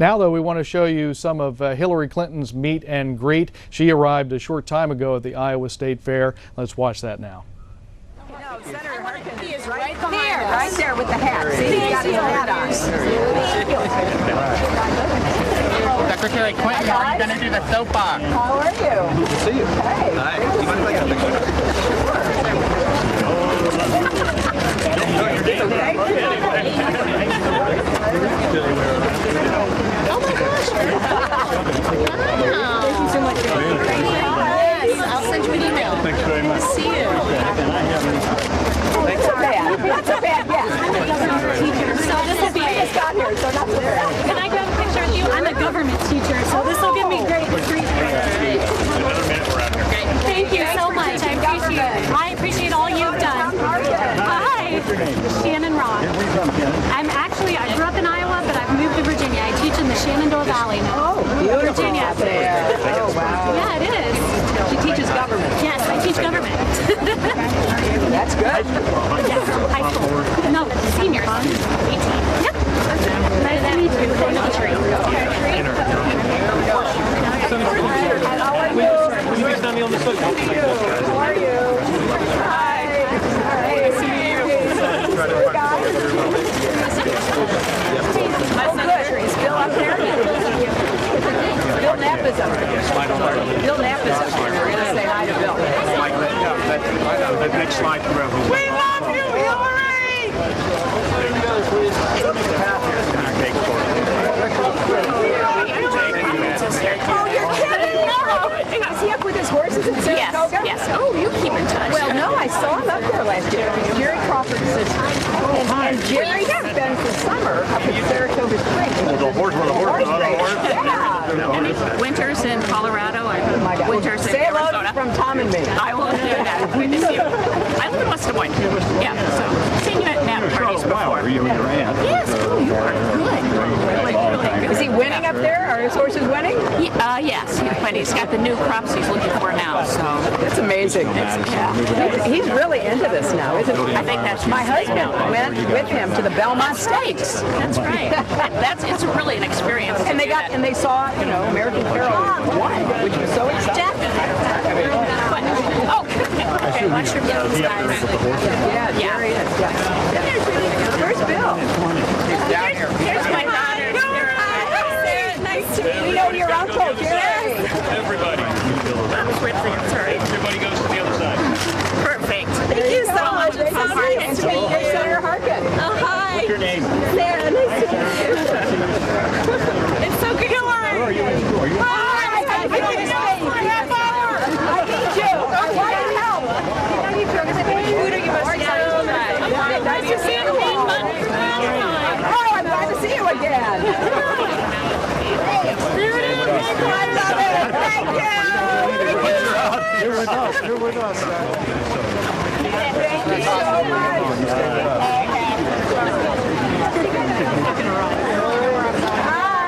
Now, though, we want to show you some of Hillary Clinton's meet and greet. She arrived a short time ago at the Iowa State Fair. Let's watch that now. No, Senator Harkin is right there, right there with the hat. See, he's got his hat on. Secretary Clinton, are you going to do the soapbox? How are you? Good to see you. Hey. Hi. Do you mind if I get a picture? Oh my gosh. Wow. Thank you so much. Yes, I'll send you an email. Thanks very much. See you. Not so bad. Not so bad, yeah. So this will be. I just got here, so not so bad. Can I grab a picture with you? I'm a government teacher, so this will give me great. Thank you so much. I appreciate it. I appreciate all you've done. Hi, Shannon Rock. I grew up in Iowa, but I've moved to Virginia. I teach in the Shenandoah Valley now. Oh, beautiful Virginia. up there. Oh, wow. Yeah, it is. She teaches government. Yes, I teach government. That's good. Yes, high school. No, seniors. 18. Yep. Nice to meet you. How are you? How are you? Hi. Hey, see you. Oh, good. Is Bill up there? Bill Knapp is up there. Bill Knapp is up there. We're going to say hi to Bill. That next slide from Reverend. We love you, Hillary! Oh, you're kidding! No! Is he up with his horses in Saratoga? Yes. Oh, you keep in touch. Well, no, I saw him up there last year. Jerry Crawford's sister. And Jerry has been for summer up at Saratoga Springs. The horse on the horse. Yeah. And winters in Colorado and winters in Say hello Arizona. from Tom and me. I will do that. Good to see you. I live in West Des Moines. Yeah, so seen you at nap parties before. You and your aunt. Yes, oh, you are good. Really good. Is he winning up there? Are his horses winning? Yes, but he's got the new crops he's looking for now, so. That's amazing. Yeah. He's really into this now, isn't he? I think that's My husband went with him to the Belmont Stakes. That's right. It's really an experience. And they saw, American Pharoah won, which was so exciting. Oh, okay. Watch your guys. Yeah, Jerry is. Yeah. Where's Bill? He's down here. Here's my daughter. Nice to meet you. We know your uncle, Jerry. Everybody. That was weird thing. Sorry. Everybody goes to the other side. Perfect. Thank you so much. It's so hard. Nice to meet you, Senator Harkin. Oh, hi. What's your name? Sarah, nice to meet you. It's so good. Where are you in school? Are you? Hi, I need you for a half hour. I need you. I want your help. Food are you most excited to try? Nice to see you. Oh, I'm glad to see you again. There it is. I love it. Thank you. You're with us. You're with us. Thank you so much. Hi.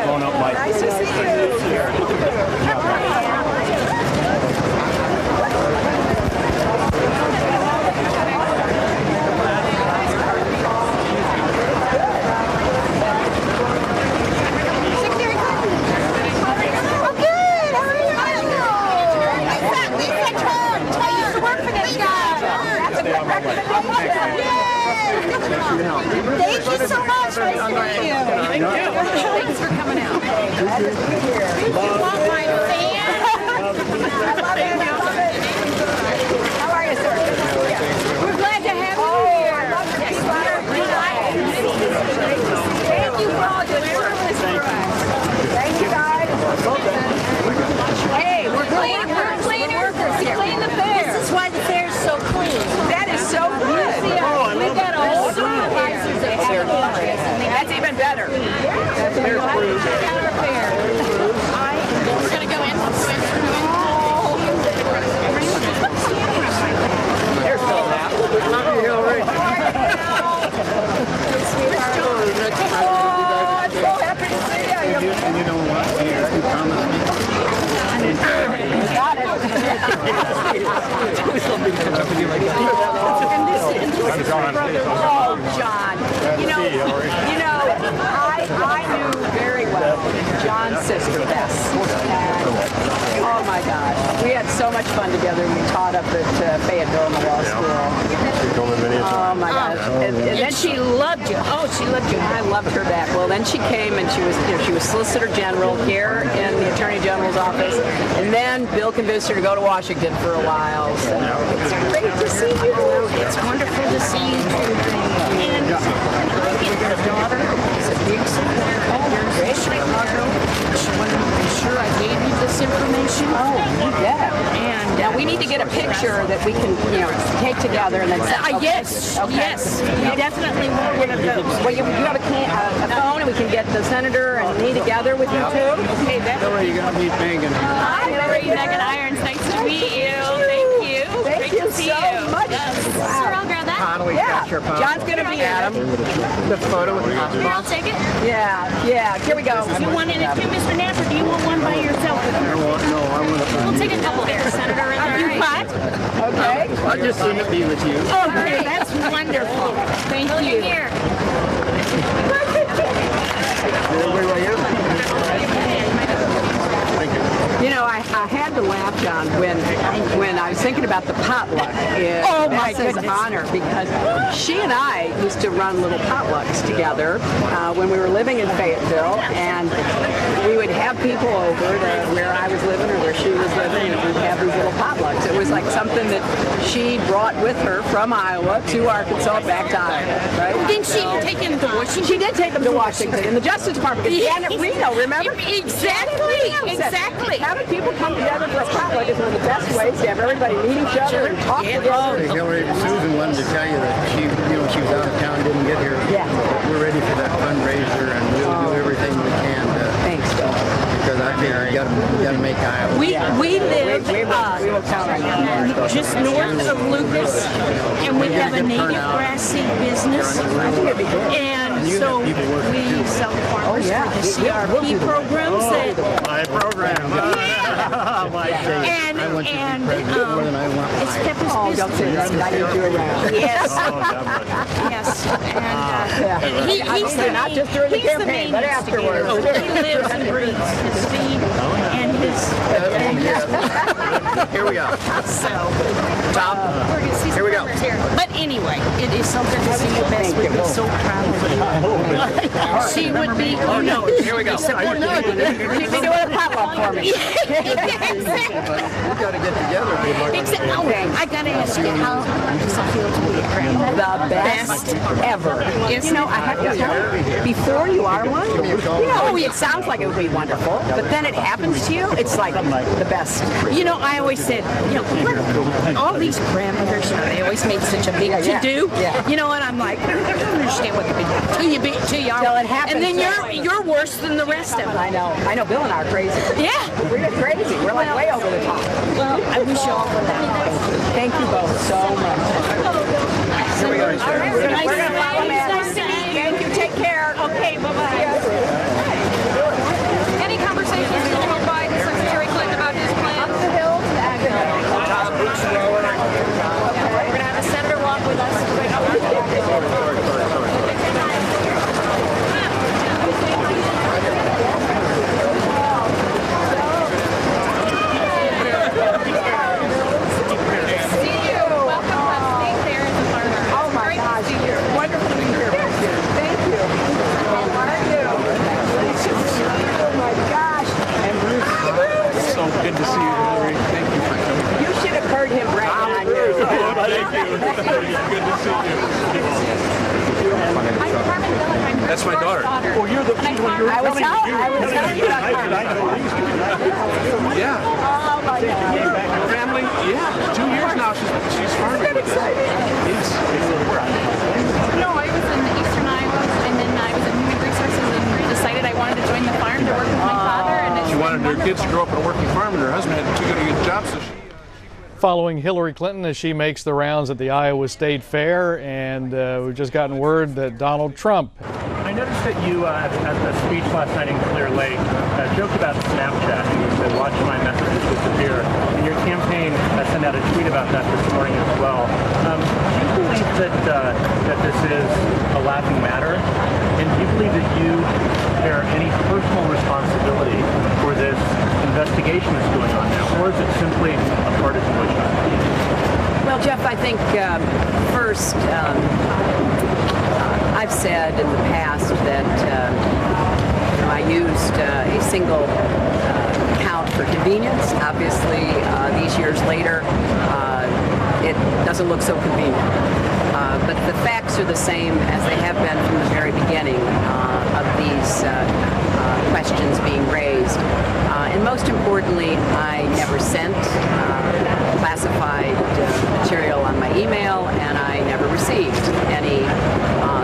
Going up like. Nice to see you. Thank you so much. Nice to meet you. Thank you. Thanks for coming out. You want my fan? How are you, sir? We're glad to have you here. Thank you for all your service for us. Thank you, guys. Hey, we're cleaning. We're cleaners. We clean the fair. This is why the fair's so clean. That is so good. We've got a whole supervisors that have interest. That's even better. That's very We're going to go in. There's Bill now. Love you, Hillary. I'm so happy to see you. And you know what? You promised me. Got it. Oh, John. I sister, Bess. Oh my gosh, we had so much fun together. We taught up at Fayetteville in the law school. Oh my gosh, and then She loved you. Oh, she loved you. I loved her back. Well, then she came and she was Solicitor General here in the Attorney General's office, and then Bill convinced her to go to Washington for a while. So it's great to see you. It's wonderful to see you too. And your daughter is a big supporter of yours in Chicago. She wanted to be sure I gave you this information. Oh, you bet. And Now we need to get a picture that we can, take together and then. yes, Okay. yes, we definitely want one of those. Well, you have a phone, and we can get the senator and me together with you too. Okay, that's Hillary, you gotta meet Megan. Hi, Hillary, Megan Irons. Nice to meet you. Thank you. Thank Great you to see so you. much. Sir, I'll grab that. Connolly, Yeah, picture, Pop. John's gonna be Adam. The photo with the Here, I'll take it. Yeah. Here we go. you want it too, Mr. Nass, or do you want one by yourself? No, I want to. We'll take a couple there, Senator. You what? Okay. I just seem to be with you. Okay, that's wonderful. Thank Look you. in here. Where were you? I had to laugh, John, when I was thinking about the potluck in Bess's honor, because she and I used to run little potlucks together when we were living in Fayetteville, and we would have people over to where I was living or where she was living, and we'd have these little potlucks. It was like something that she brought with her from Iowa to Arkansas back to Iowa, right? Didn't she take him to Washington? She did take them to Washington in the Justice Department. Janet Reno, remember? Exactly. Having people come together for a potluck is one of the best ways to have everybody meet each other and talk together. Hey, Hillary, Susan wanted to tell you that she was out of town, didn't get here. Yeah. We're ready for that fundraiser, and we'll do everything we can Thanks, Bill. because I think you got to make Iowa. We live We will count on you. just north of Lucas, and we have a native grass seed business. And so we sell farmers for the CRP programs that My program. and I want you to be president more than I want it's Iowa. Pepper's Oh, business. don't say that. I need you around. Yes, Oh, definitely. yes, and he's the Not just during the he's campaign, but afterwards. He lives and breathes his seed and his. Here we go. So, Tom, we're gonna see some Here we go. farmers here. But anyway, it is so good to see you. Bess would be so proud of you. She would be, Here we go. She'd be doing a potluck for me. we got to get together. I gotta ask you, how does it feel to be a grandmother? The best ever. I have to tell you, before you are one, it sounds like it would be wonderful, but then it happens to you, it's like the best. I always said, all these grandmothers, they always make such a big to-do. Yeah. And I'm like, I don't understand what the big till you are. Till it happens. And then you're worse than the rest of them. I know. Bill and I are crazy. Yeah. We're crazy. We're like way over the top. Well, I wish you all the best. Thank you both so much. Here we go. We're gonna follow Matt. Nice to meet you. Thank you. Take care. Okay, bye-bye. Any conversations with Joe Biden, Secretary Clinton, about his plan? We're gonna have a senator walk with us. Oh my gosh. Wonderful to be here with you. Thank you. How are you? Oh my gosh. And Bruce. So good to see you, Hillary. Thank you for coming. You should have heard him bragging on you. Good to see you. That's my daughter. Oh, you're the I was telling you about Carmen. Yeah. Oh my God. Family? Yeah. 2 years now. She's farming. Yes. No, I was in Eastern Iowa, and then I was in Human Resources and decided I wanted to join the farm to work with my father. And it's She wanted her wonderful. kids to grow up in a working farm, and her husband had too good a good job, so she... Following Hillary Clinton as she makes the rounds at the Iowa State Fair, and we've just gotten word that Donald Trump. I noticed that you, at the speech last night in Clear Lake, joked about Snapchat, and you said, watch my messages disappear. And your campaign sent out a tweet about that this morning as well. Do you believe that this is a laughing matter? And do you believe that you bear any personal responsibility investigation that's going on now, or is it simply a partisan witch hunt? Well, Jeff, I think first, I've said in the past that I used a single account for convenience. Obviously, these years later, it doesn't look so convenient. But the facts are the same as they have been from the very beginning of these questions being raised. And most importantly, I never sent classified material on my email, and I never received any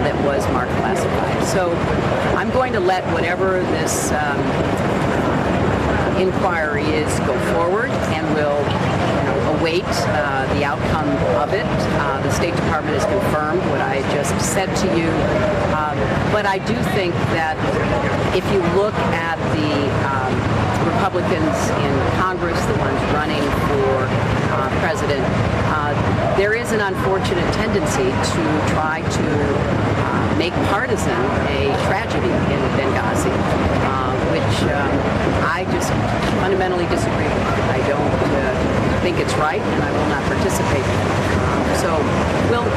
that was marked classified. So I'm going to let whatever this inquiry is go forward, and we'll await the outcome of it. The State Department has confirmed what I just said to you, but I do think that if you look at the Republicans in Congress, the ones running for president, there is an unfortunate tendency to try to make partisan a tragedy in Benghazi, which I just fundamentally disagree with. I don't think it's right, and I will not participate in it. So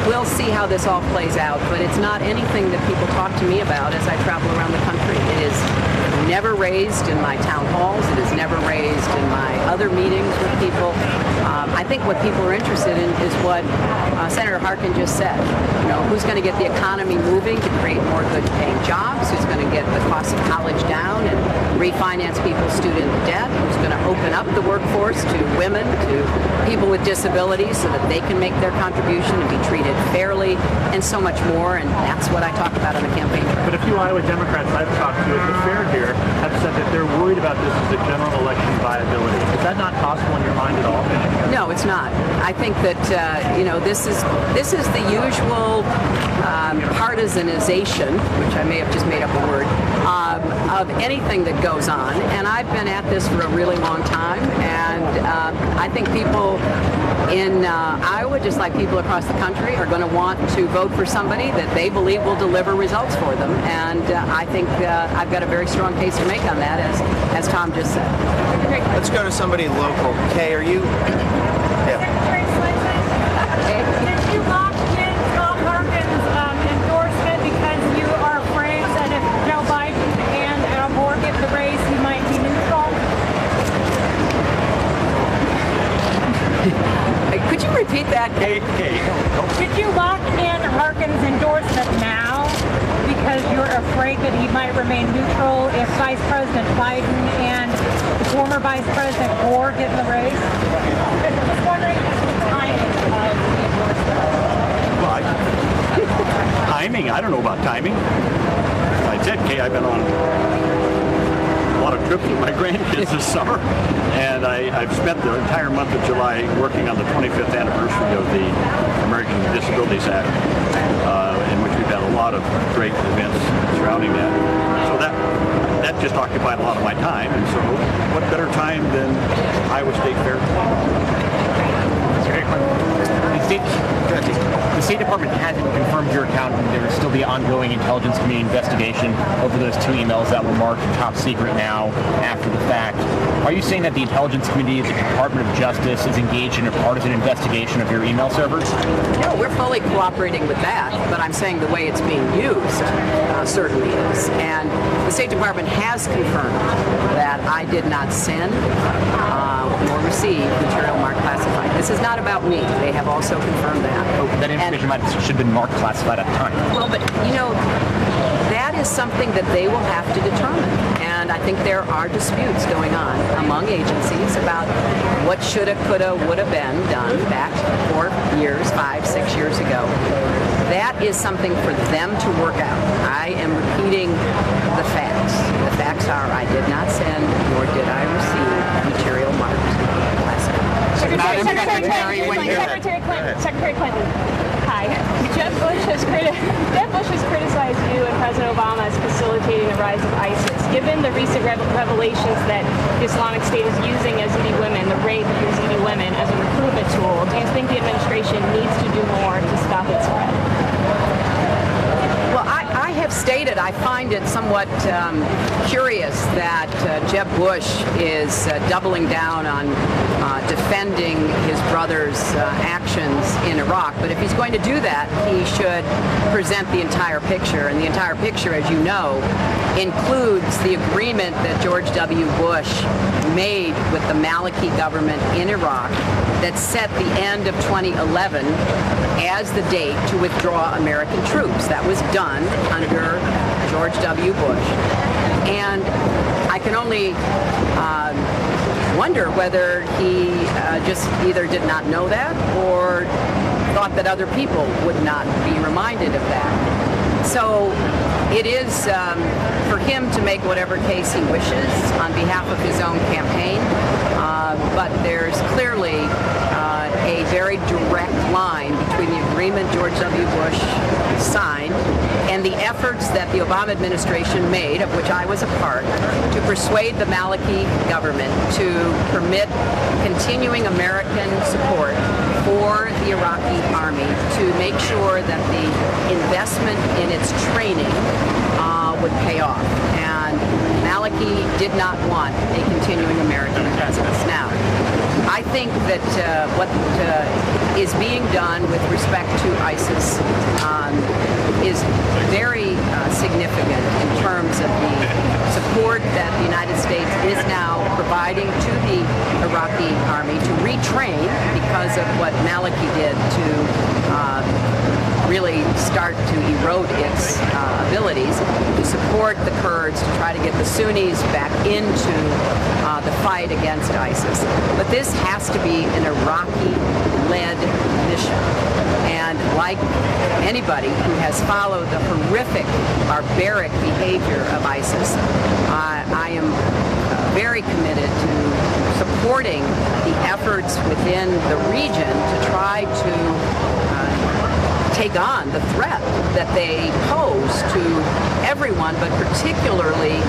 we'll see how this all plays out, but it's not anything that people talk to me about as I travel around the country. It is never raised in my town halls. It is never raised in my other meetings with people. I think what people are interested in is what Senator Harkin just said. Who's going to get the economy moving to create more good-paying jobs? Who's going to get the cost of college down and refinance people's student debt? Who's going to open up the workforce to women, to people with disabilities, so that they can make their contribution and be treated fairly, and so much more? And that's what I talk about on the campaign trail. But a few Iowa Democrats I've talked to at the fair here have said that they're worried about this as a general election viability. Is that not possible in your mind at all? No, it's not. I think that this is the usual partisanization, which I may have just made up a word, of anything that goes on. And I've been at this for a really long time, and I think people in Iowa, just like people across the country, are going to want to vote for somebody that they believe will deliver results for them. And I think I've got a very strong case to make on that, as Tom just said. Let's go to somebody local. Kay, are you? Did you mock Tom Harkin's endorsement because you are afraid that if Joe Biden and Al Gore get the race, he might be neutral? Could you repeat that? Did you lock in Harkin's endorsement now because you're afraid that he might remain neutral if Vice President Biden and former Vice President Gore get in the race? Just wondering the timing of the endorsement. Timing? I don't know about timing. I said, Kay, I've been on a lot of trips with my grandkids this summer, and I've spent the entire month of July working on the 25th anniversary of the American Disabilities Act, in which we've had a lot of great events surrounding that. So that just occupied a lot of my time, and so what better time than Iowa State Fair? The State Department hasn't confirmed your account, and there will still be ongoing intelligence committee investigation over those two emails that were marked top secret now after the fact. Are you saying that the intelligence committee of the Department of Justice is engaged in a partisan investigation of your email servers? No, we're fully cooperating with that, but I'm saying the way it's being used certainly is. And the State Department has confirmed that I did not send or receive material marked classified. This is not about me. They have also confirmed that. Oh, that information should have been marked classified at the time. Well, but that is something that they will have to determine. And I think there are disputes going on among agencies about what shoulda, coulda, woulda been done back 4 years, 5, 6 years ago. That is something for them to work out. I am repeating the facts. The facts are I did not send, nor did I receive material marked classified. Secretary Clinton. Hi. Jeb Bush has criticized you and President Obama as facilitating the rise of ISIS. Given the recent revelations that the Islamic State is using Yazidi women, the rape of Yazidi women, as a recruitment tool, do you think the administration needs to do more to stop its spread? Well, I have stated, I find it somewhat curious that Jeb Bush is doubling down on defending his brother's actions in Iraq. But if he's going to do that, he should present the entire picture. And the entire picture, as you know, includes the agreement that George W. Bush made with the Maliki government in Iraq that set the end of 2011 as the date to withdraw American troops. That was done under George W. Bush. And I can only wonder whether he just either did not know that or thought that other people would not be reminded of that. So it is for him to make whatever case he wishes on behalf of his own campaign, but there's clearly a very direct line between the agreement George W. Bush signed and the efforts that the Obama administration made, of which I was a part, to persuade the Maliki government to permit continuing American support for the Iraqi army to make sure that the investment in its training would pay off. And Maliki did not want a continuing American presence. Now, I think that what is being done with respect to ISIS is very significant in terms of the support that the United States is now providing to the Iraqi army to retrain because of what Maliki did to really start to erode its abilities, to support the Kurds, to try to get the Sunnis back into the fight against ISIS. But this has to be an Iraqi-led mission. And like anybody who has followed the horrific, barbaric behavior of ISIS, I am very committed to supporting the efforts within the region to try to take on the threat that they pose to everyone, but particularly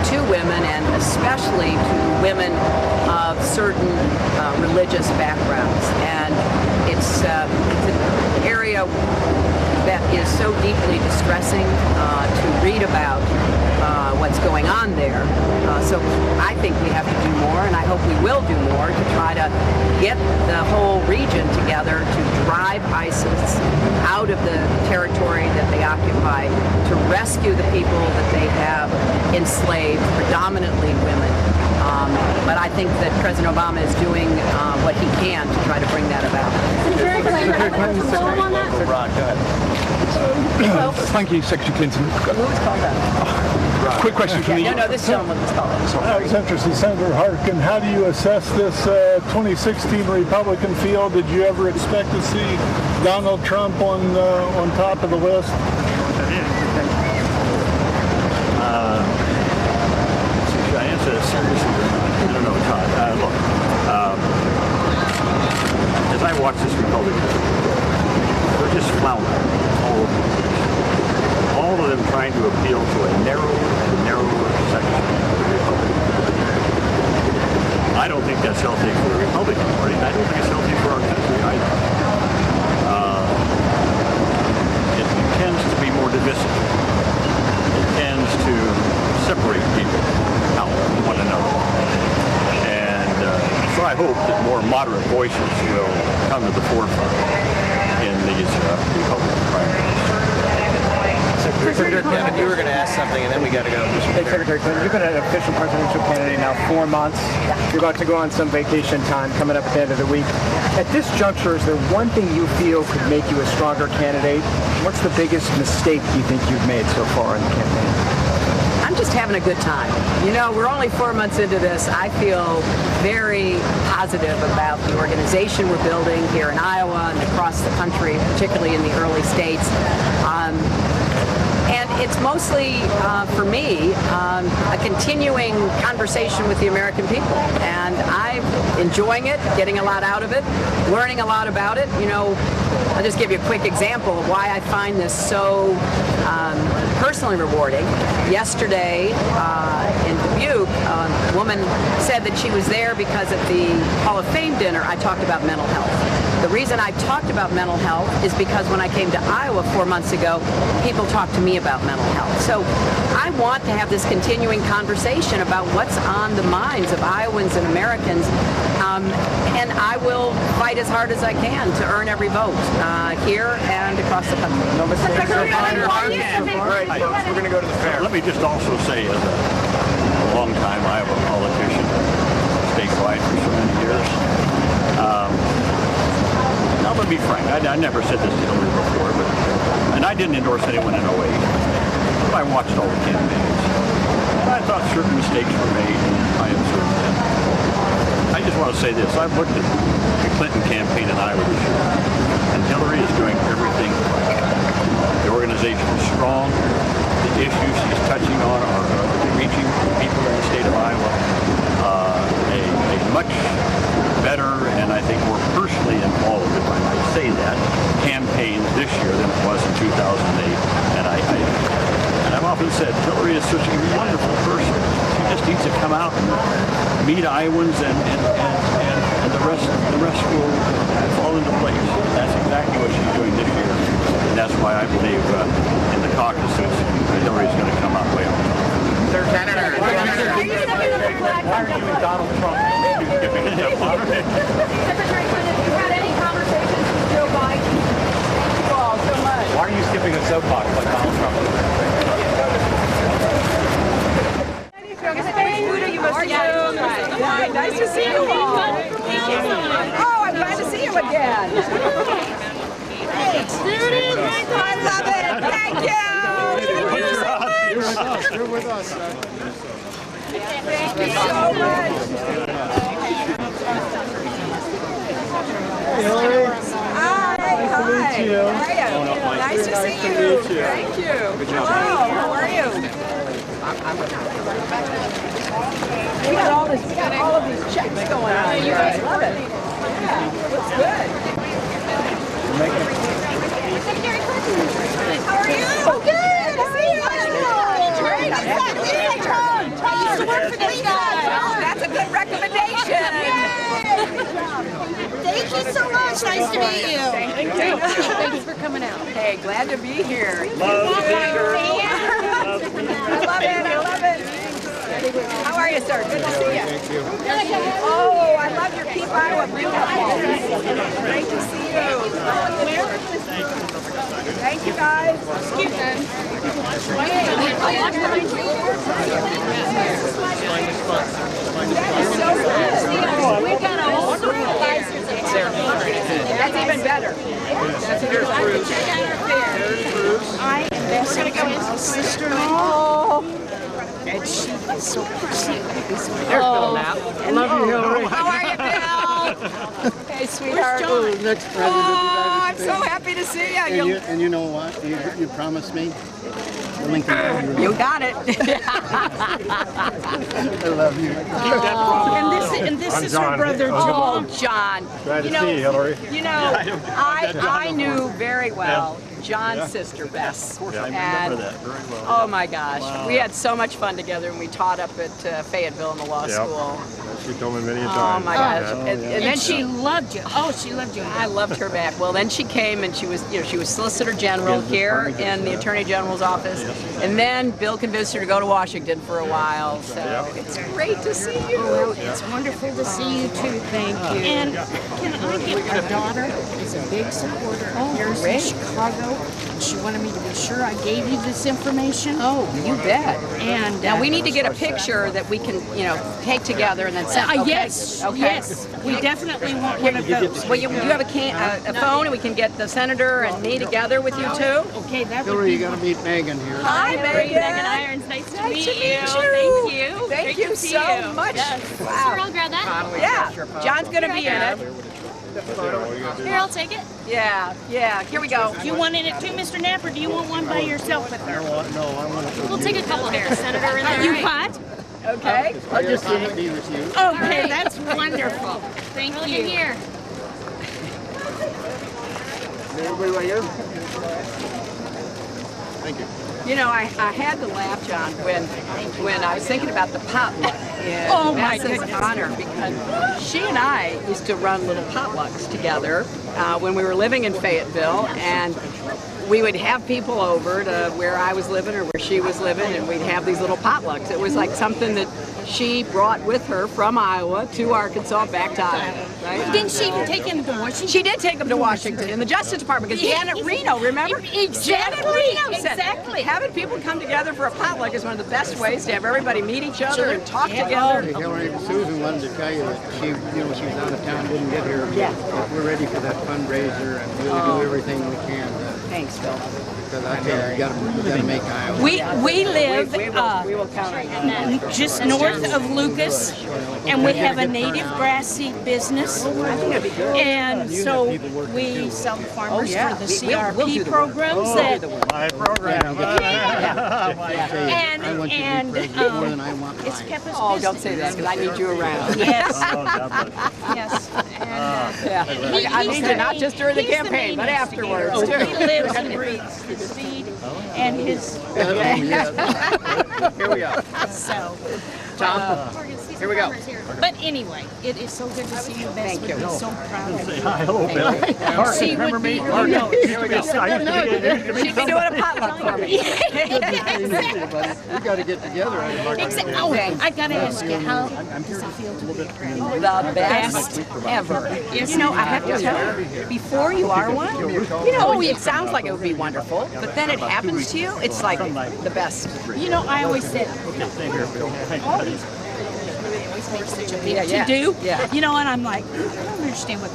to women, and especially to women of certain religious backgrounds. And it's an area that is so deeply distressing to read about what's going on there. So I think we have to do more, and I hope we will do more to try to get the whole region together to drive ISIS out of the territory that they occupy, to rescue the people that they have enslaved, predominantly women. But I think that President Obama is doing what he can to try to bring that about. Ron, go ahead. Thank you, Secretary Clinton. Who was called that? Quick question for me. No, this gentleman was called. That was interesting. Senator Harkin, how do you assess this 2016 Republican field? Did you ever expect to see Donald Trump on top of the list? Should I answer that seriously or not? I don't know, Todd. Look, as I watch this Republican, they're just floundering all over the place. All of them trying to appeal to a narrower and narrower section of the Republican Party. I don't think that's healthy for the Republican Party. I don't think it's healthy for our country either. It tends to be more divisive. It tends to separate people out from one another. And so I hope that more moderate voices will come to the forefront in these Republican primaries. Secretary Clinton, you were going to ask something, and then we got to go. Hey, Secretary Clinton, you've been an official presidential candidate now 4 months. You're about to go on some vacation time coming up at the end of the week. At this juncture, is there one thing you feel could make you a stronger candidate? What's the biggest mistake you think you've made so far in the campaign? I'm just having a good time. You know, we're only 4 months into this. I feel very positive about the organization we're building here in Iowa and across the country, particularly in the early states. And it's mostly, for me, a continuing conversation with the American people. And I'm enjoying it, getting a lot out of it, learning a lot about it. You know, I'll just give you a quick example of why I find this so personally rewarding. Yesterday, in Dubuque, a woman said that she was there because at the Hall of Fame dinner I talked about mental health. The reason I talked about mental health is because when I came to Iowa 4 months ago, people talked to me about mental health. So I want to have this continuing conversation about what's on the minds of Iowans and Americans, and I will fight as hard as I can to earn every vote here and across the country. All right, folks, we're going to go to the fair. Let me just also say, as a long-time Iowa politician, statewide for so many years, I'm going to be frank, I never said this to Hillary before, and I didn't endorse anyone in 08. But I watched all the campaigns. And I thought certain mistakes were made, and I observed them. I just want to say this. I've looked at the Clinton campaign in Iowa this year, and Hillary is doing everything right. The organization is strong. The issues she's touching on are reaching people in the state of Iowa. A much better and I think more personally involved, if I might say that, campaign this year than it was in 2008. And I've often said Hillary is such a wonderful person. She just needs to come out and meet Iowans, and the rest will fall into place. And that's exactly what she's doing this year, and that's why I believe in the caucuses Hillary's going to come out way up. Senator. Why are you and Donald Trump skipping a step on? Secretary Clinton, have you had any conversations with Joe Biden? Thank you all so much. Why are you skipping a soapbox like Donald Trump? Nice to see you all. Oh, I'm glad to see you again. I love it. Thank you. Thank you so much. You're with us. Thank you so much. Hillary. Hi. Nice to meet you. How are you? Nice to see you. Thank you. Good job. Hello. How are you? We got all of these checks going on. You guys love it. Yeah, looks good. Secretary Clinton. How are you? Oh, good. I see you. Great. I used to work for this guy. That's a good recommendation. Thank you so much. Nice to meet you. Thank you. Thanks for coming out. Hey, glad to be here. Love you, I love it. I love it. How are you, sir? Good to see you. Thank you. Oh, I love your Keep Iowa beautiful. Great to see you. Thank you, guys. Excuse me. That is so good. We got a whole supervisors. That's even better. That's even better. Check out your fair. We're going to go into sister-in-law. And she is so sweet. There's Bill now. Love you, Hillary. How are you, Bill? Hey, sweetheart. Next president. I'm so happy to see you. And you know what? You promised me the Lincoln. You got it. I love you. And this is her brother John. Oh, John. Glad to see you, Hillary. You know, I knew very well John's sister, Bess. I remember And that very well. oh my gosh, we had so much fun together, and we taught up at Fayetteville in the law school. She told me many a Oh time. my gosh! And then She loved you. Oh, she loved you. I loved her back. Well, then she came and she was Solicitor General here in the Attorney General's office, and then Bill convinced her to go to Washington for a while. So it's great to see you. Well, it's wonderful to see you too. Thank you. And can I get my daughter is a big supporter of yours in Chicago. She wanted me to be sure I gave you this information. Oh, you bet. And Now we need to get a picture that we can, take together and then send. Okay? yes, Okay. yes, we definitely want one of those. Well, you have a phone, and we can get the senator and me together with you too. Okay, that would Hillary, be. you got to meet Megan here. Hi, Megan. Megan Irons, nice to meet you. Thank you. Thank Great you to see so you. much. Sure, Wow. I'll grab that. Yeah, John's gonna be in it. Here, I'll take it. Yeah. Here we go. You wanted it too, Mr. Knapp, or do you want one by yourself with her? No, I want to. We'll take a couple here, Senator. In there. You what? Okay. I just want to be with you. Okay, that's wonderful. Thank Look you. at here. Everybody right here? Thank you. You know, I had to laugh, John, when I was thinking about the potluck in Vanessa's honor, because she and I used to run little potlucks together when we were living in Fayetteville, and we would have people over to where I was living or where she was living, and we'd have these little potlucks. It was like something that she brought with her from Iowa to Arkansas back to Iowa. Right? Didn't she even take him to Washington? She did take him to Washington in the Justice Department because Janet Reno, remember? Janet Reno said having people come together for a potluck is one of the best ways to have everybody meet each other and talk together. Hillary, Susan wanted to tell you that she was out of town, didn't get here. But we're ready for that fundraiser, and we'll do everything we can. Thanks, Phil. Because I tell you, you got to make Iowa. We live we will count on you. just north of Lucas, and we have a native grass seed business. And so we sell to farmers for the CRP programs that. My program. And it's kept us busy. Don't say that because I need you around. Yes. Yes. And I need you not just during the campaign, but afterwards too. He lives and breathes his seed and his. Here we are. So. Tom, here we go. But anyway, it is so good to see you. Bess would be so proud of you. Hi, hello, Bill. She would be. She'd be doing a potluck for me. We got to get together. Oh, I got to ask you, how does it feel to be a president? The best ever. You know, I have to tell you, before you are one, you know, it sounds like it would be wonderful, but then it happens to you, it's like the best. You know, I always said, all these always make such a big to do. Yeah. You know, and I'm like, I don't understand what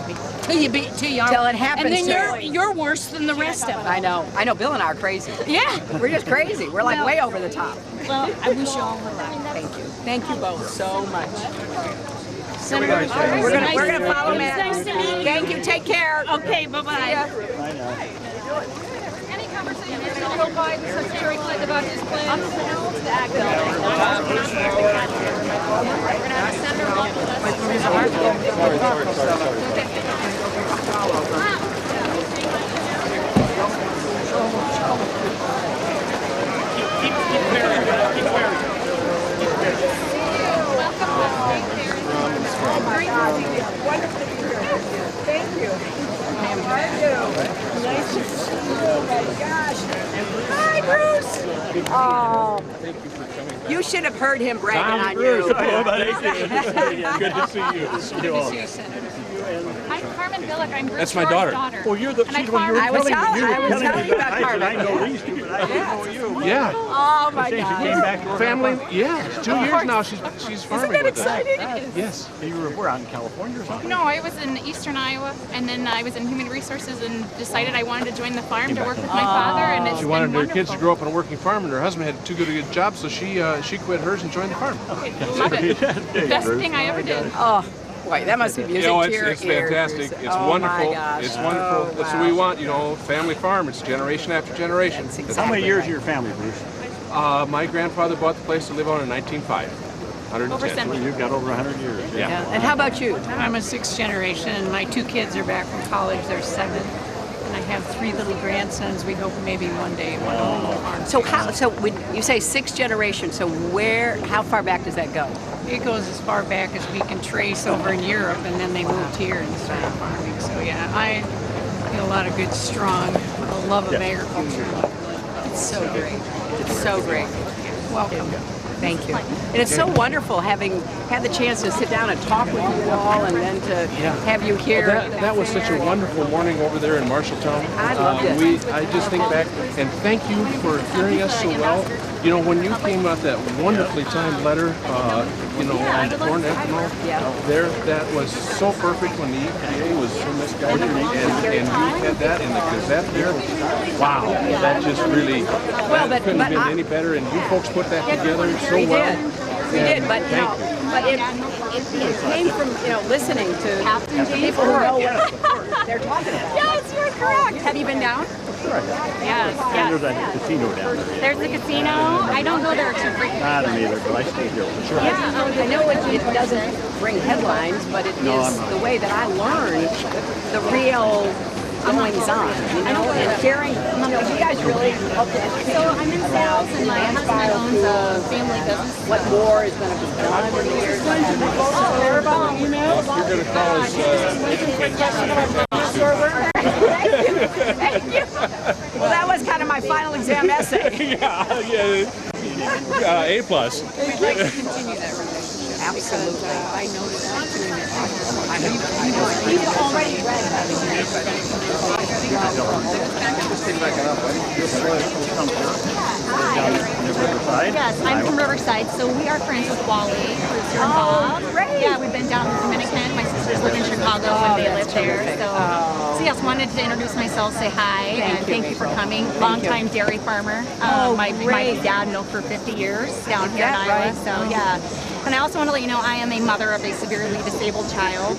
the big till you are. Till it happens. And then you're worse than the rest of them. I know. Bill and I are crazy. Yeah. We're just crazy. We're like way over the top. Well, I wish you all the luck. Thank you. Thank you both so much. Senator, We're gonna follow Matt. Nice to meet you. Thank you. Take care. Okay, bye-bye. Any conversation with Joe Biden, Secretary Clinton, about his plans to help the ag building? We're going to have Senator Thank you. How are you? Nice to see you. Oh my gosh. Hi, Bruce. Oh. You should have heard him bragging on you. Good to see you. Good to see you, Senator. I'm Carmen Billick. I'm Bruce That's my Short's daughter. Well, you're the And one you were I was telling me. telling you about Carmen. I know these two, but I didn't know you. Yeah, Oh my She came God. back to work. family. Yeah, it's 2 years now. She's farming Isn't that with us. exciting? Yes. You were out in California or something? No, I was in eastern Iowa, and then I was in human resources and decided I wanted to join the farm to work with my father, and it's She been wanted her wonderful. kids to grow up in a working farm, and her husband had too good a good job, so she quit hers and joined the farm. Love it. Best thing I ever did. Oh, boy, that must be music You know, to your it's ears. fantastic. It's Oh, wonderful. My gosh. It's wonderful. Oh, That's wow. what we want, you know, family farm. It's generation after generation. That's How exactly many years right. of your family, Bruce? My grandfather bought the place to live on in 1905. Over 110. 70. You've got over 100 years. Yeah. Yeah. And how about you? I'm a sixth generation, and my two kids are back from college. They're 7, and I have 3 little grandsons. We hope maybe one day one of them will farm. So when you say sixth generation, so how far back does that go? It goes as far back as we can trace over in Europe, and then they moved here and started farming. So yeah, I feel a lot of good, strong love of agriculture. It's so great. It's so great. Welcome. Thank you. And it's so wonderful having had the chance to sit down and talk with you all, and then to have you here. That was such a wonderful morning over there in Marshalltown. I loved it. I just think back, and thank you for hearing us so well. You know, when you came out that wonderfully timed letter, you know, on corn ethanol, that was so perfect when the EPA was so misguided, and you had that in the Gazette there. Wow, that just really couldn't have been any better, and you folks put that together so well. We did, but it came from listening to people who know what they're talking about. Yes, you're correct. Have you been down? Yes, There's yes. a casino down there. There's the casino. I don't go there too frequently. I don't either, but I stay here for sure. Yeah, I know it doesn't bring headlines, but it is the way that I learned the real goings on, you know, and sharing. You know, you guys really helped to educate. So I'm in sales, and my husband owns a family business. What more is going to be done in the years ahead. You're going to call us Thank you. Well, that was kind of my final exam essay. A plus. We'd like to continue that relationship. Absolutely. I noticed that doing it. He's already read Yes, I'm from Riverside, so we are friends with Wally, Bruce, and Bob. great. Yeah, we've been down in Dominican. My sisters live in Chicago and they live there. So yes, wanted to introduce myself, say hi, and thank you for coming. Longtime dairy farmer. My dad milked for 50 years down here in Iowa. So yeah. And I also want to let you know I am a mother of a severely disabled child.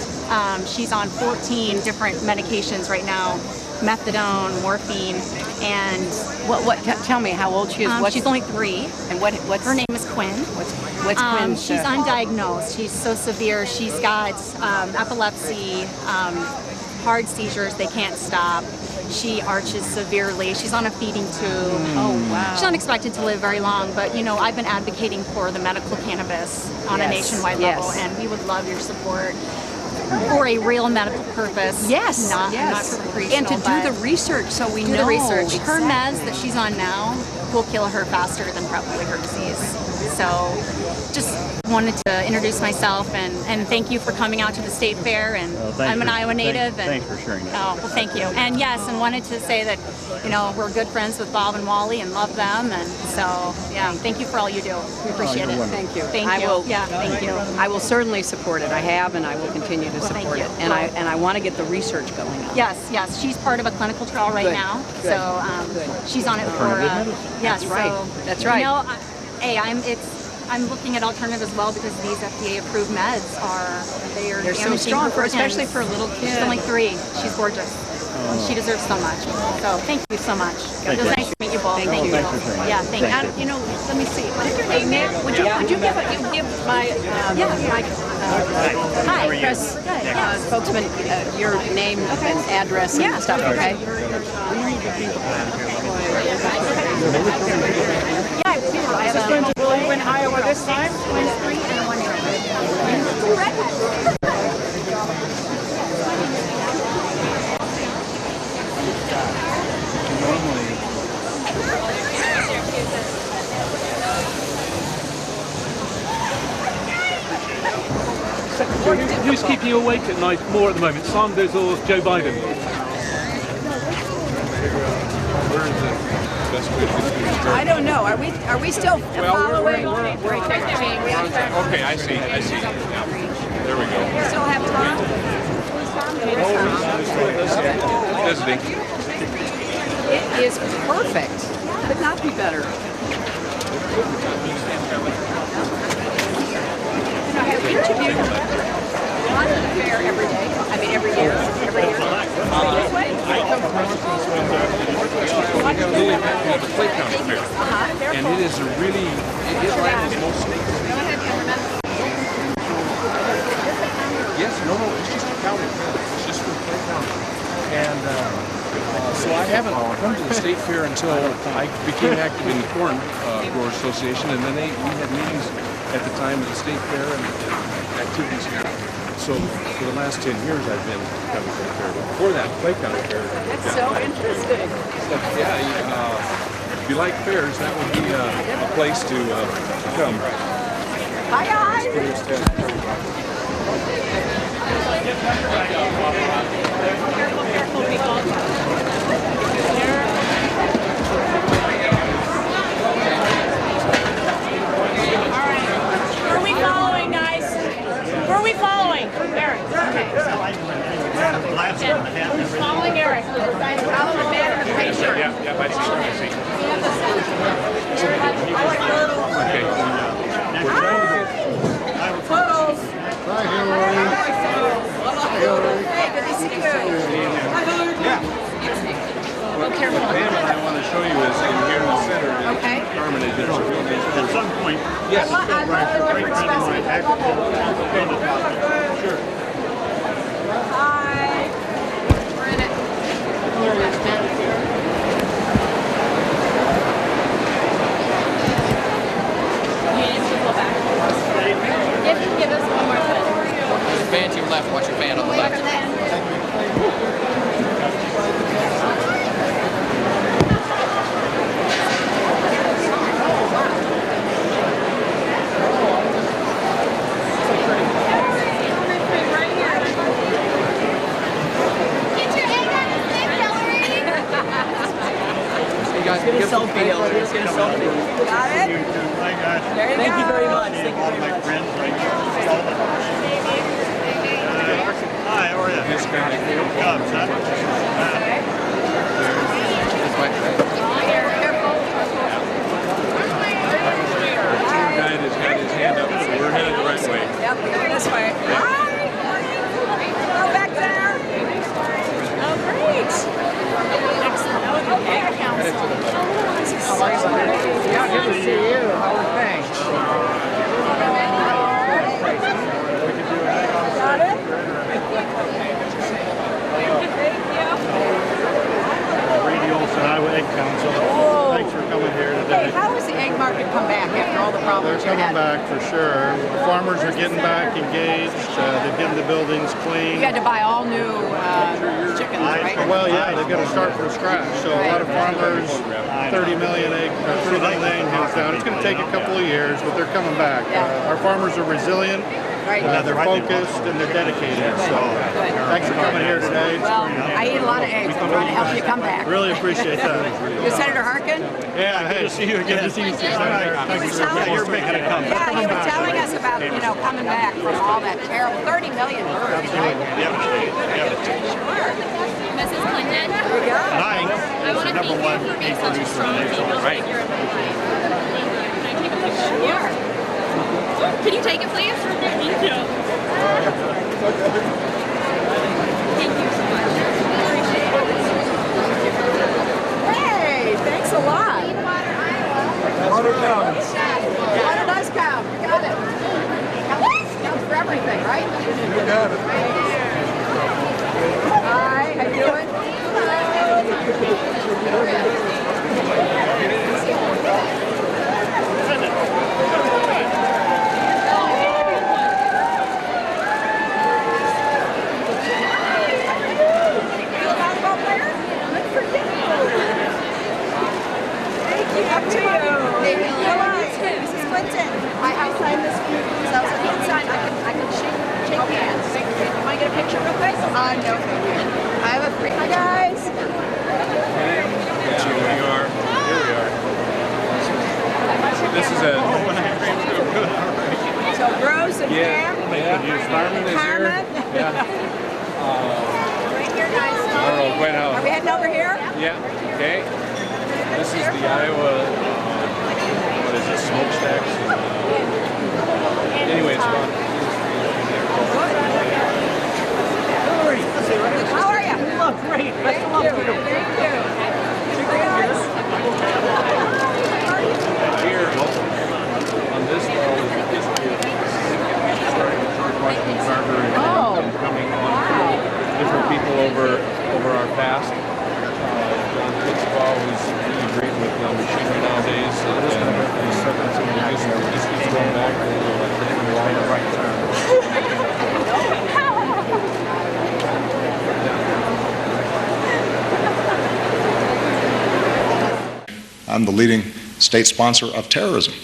She's on 14 different medications right now, methadone, morphine, and Tell me how old she is. she's only 3. And what's Her name is Quinn. What's Quinn's? She's undiagnosed. She's so severe. She's got epilepsy, hard seizures. They can't stop. She arches severely. She's on a feeding tube. Oh, wow. She's not expected to live very long, but you know, I've been advocating for the medical cannabis on a nationwide level, and we would love your support for a real medical purpose. Yes, not for recreational. and to do the research so we do know. the research. Her meds that she's on now will kill her faster than probably her disease. So just wanted to introduce myself and thank you for coming out to the state fair. And I'm an Iowa native. Thanks for sharing that. Oh, well, thank you. And yes, and wanted to say that, you know, we're good friends with Bob and Wally and love them. And so, yeah, thank you for all you do. We appreciate it. Thank you. Thank I you. will. Yeah, thank you. I will certainly support it. I have, and I will continue to thank support you. it. And I want to get the research going on. Yes, she's part of a clinical trial right Good. now. Good. So she's on it for. Yes, That's right. So, That's right. You know, I'm looking at alternative as well because these FDA-approved meds they're They're so damaging strong, her especially organs. for a little kid. She's only 3. She's gorgeous. And she deserves so much. So thank you so much. It was nice to meet you both. Thank you. Thank you. Yeah, thank you. And, you know, let me see. What's your name, Nick? Would you give my Hi, press Good. Yeah. spokesman your name and address and stuff? Okay. Is this going to really win Iowa this time? One's 3 and 1 year. Who's keeping you awake at night more at the moment, Sanders or Joe Biden? I don't know. Are we still following? Okay, I see. There we go. We still have Tom? Visiting. It is perfect. Could not be better. Have each of you gone to the fair every day? I mean, every year? Every year? This way? The plate counter fair. And it is a really, it rivals most states. Yes, no, it's just a county fair. It's just for the plate counter. And so I haven't come to the state fair until I became active in the Corn Growers Association, and then we had meetings at the time of the state fair and activities here. So for the last 10 years I've been coming to the fair. Before that, plate counter fair. That's so interesting. Yeah, if you like fairs, that would be a place to come. Hi, guys. Who are we following, guys? Who are we following? Eric. Okay. Who's following Eric? Follow the man in the picture. Yeah, I see. Photos. Hi, Hillary. Hey, good to see you. Hi, Hillary. Yeah. Well, Pam and I want to show you is in here in the center. Okay. Carmen is there. At some point, Yes. I love the reference specimen. Sure. Hi. We're in it. Give us one more time. Fan to your left, watch your fan on the left. Let's get a selfie, Hillary. Let's get a selfie. Got it? Hi, guys. There you go. Thank you very much. Thank you very much. Hi, how are you? Yes, guys. Cubs, huh? Guide has got his hand up, so we're headed the right way. Yep, we're going this way. Hi. Hello back there. Oh, great. Okay. How are you? Yeah, good to see you. How are things? Got it? Thank you. Brady Olson, Iowa Egg Council. Thanks for coming here today. Hey, how has the egg market come back after all the problems you They're had? coming back for sure. Farmers are getting back engaged. They're getting the buildings clean. You had to buy all new chickens, right? Well, yeah, they've got to start from scratch. So a lot of farmers, 30 million hens down. It's going to take a couple of years, but they're coming back. Our farmers are resilient. They're focused and they're dedicated. So thanks for coming here today. Well, I eat a lot of eggs. I'm trying to help you come back. Really appreciate that. You Senator Harkin? Yeah, good to see you again. Good to see you, Senator. You're making a comeback. Yeah, you were telling us about, coming back from all that terrible 30 million birds, right? Mrs. Clinton. There you go. I want to thank you for being such a strong female figure in the movie. Can I take a picture? Yeah. Can you take it, please? Thank you. Thank you so much. Hey, thanks a lot. Water counts. Water does count. You got it. Counts for everything, right? You got it. Hi, how you doing? I signed this for you because I was like, can't sign. I can shake hands. You want to get a picture real quick? No. I have a free. Hi, guys. Here we are. This is a... So Rose and Pam. Carmen is here. Yeah. Right here, guys. Are we heading over here? Yeah, okay. This is the Iowa, what is it, smokestacks? Anyway, it's fun. How are you? You look great. Thank you. Here, on this wall is the history of starting with George Washington Carver and coming on different people over our past. John Fitzpaul was really great with machinery nowadays, and it just keeps going back to the right time. I'm the leading state sponsor of terrorism.